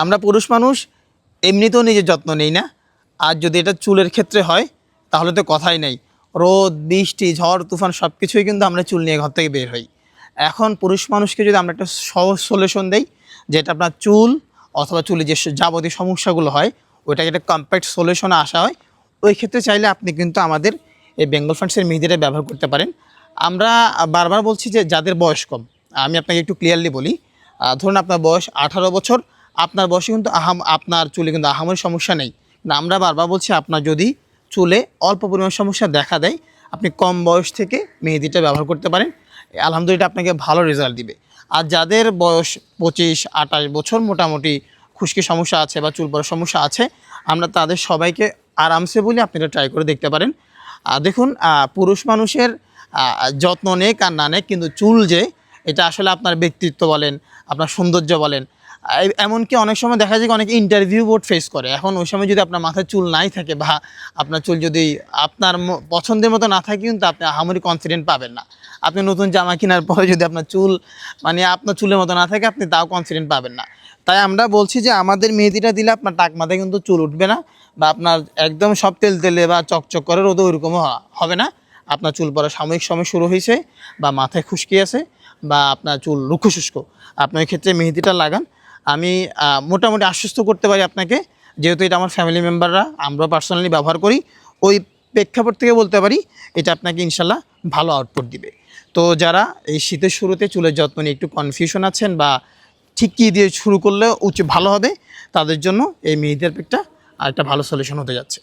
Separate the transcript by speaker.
Speaker 1: আমরা পুরুষ মানুষ এমনিতেও নিজের যত্ন নেই না, আর যদি এটা চুলের ক্ষেত্রে হয় তাহলে তো কথাই নেই। রোদ বৃষ্টি ঝড় তুফান সব কিছুই কিন্তু আমরা চুল নিয়ে ঘর থেকে বের হই। এখন পুরুষ মানুষকে যদি আমরা একটা সহজ সলিউশন দেই, যেটা আপনার চুল অথবা চুলে যে যাবতীয় সমস্যাগুলো হয় ওইটাকে একটা কম্প্যাক্ট সলিউশনে আসা হয়, ওই ক্ষেত্রে চাইলে আপনি কিন্তু আমাদের এই বেঙ্গল ফান্ডসের মেহেদিটা ব্যবহার করতে পারেন। আমরা বারবার বলছি যে যাদের বয়স কম, আমি আপনাকে একটু ক্লিয়ারলি বলি, ধরুন আপনার বয়স 18 বছর, আপনার বয়সে কিন্তু আপনার চুলে কিন্তু আহামরি সমস্যা নেই। না, আমরা বারবার বলছি আপনার যদি চুলে অল্প পরিমাণ সমস্যা দেখা দেয়, আপনি কম বয়স থেকে মেহেদিটা ব্যবহার করতে পারেন, আলহামদুলিল্লাহ আপনাকে ভালো রেজাল্ট দিবে। আর যাদের বয়স 25-28 বছর মোটামুটি খুশকি সমস্যা আছে বা চুল পড়ার সমস্যা আছে, আমরা তাদের সবাইকে আরামসে বলি আপনি এটা ট্রাই করে দেখতে পারেন। দেখুন, পুরুষ মানুষের যত্ন নেক আর না নেক, কিন্তু চুল যে এটা আসলে আপনার ব্যক্তিত্ব বলেন, আপনার সৌন্দর্য বলেন, এমনকি অনেক সময় দেখা যায় অনেকে ইন্টারভিউ বোর্ড ফেস করে। এখন ওই সময় যদি আপনার মাথায় চুল নাই থাকে বা আপনার চুল যদি আপনার পছন্দের মতো না থাকে, কিন্তু আপনি আহামরি কনফিডেন্ট পাবেন না। আপনি নতুন জামা কেনার পরে যদি আপনার চুল আপনার চুলের মতো না থাকে, আপনি তাও কনফিডেন্ট পাবেন না। তাই আমরা বলছি যে আমাদের মেহেদিটা দিলে আপনার টাক মাথায় কিন্তু চুল উঠবে না, বা আপনার একদম সব তেল তেলে বা চকচক করে রোদে ওইরকমও হবে না। আপনার চুল পড়া সাময়িক সময় শুরু হয়েছে বা মাথায় খুশকি আছে বা আপনার চুল রুক্ষ শুষ্ক, আপনি ওই ক্ষেত্রে মেহেদিটা লাগান। আমি মোটামুটি আশ্বস্ত করতে পারি আপনাকে, যেহেতু এটা আমার ফ্যামিলি মেম্বাররা আমরা পার্সোনালি ব্যবহার করি, ওই প্রেক্ষাপট থেকে বলতে পারি এটা আপনাকে ইনশাল্লাহ ভালো আউটপুট দিবে। তো যারা এই শীতের শুরুতে চুলের যত্ন নিয়ে একটু কনফিউশন আছেন বা ঠিক কী দিয়ে শুরু করলে ভালো হবে, তাদের জন্য এই মেহেদির প্যাকটা একটা ভালো সলিউশন হতে যাচ্ছে।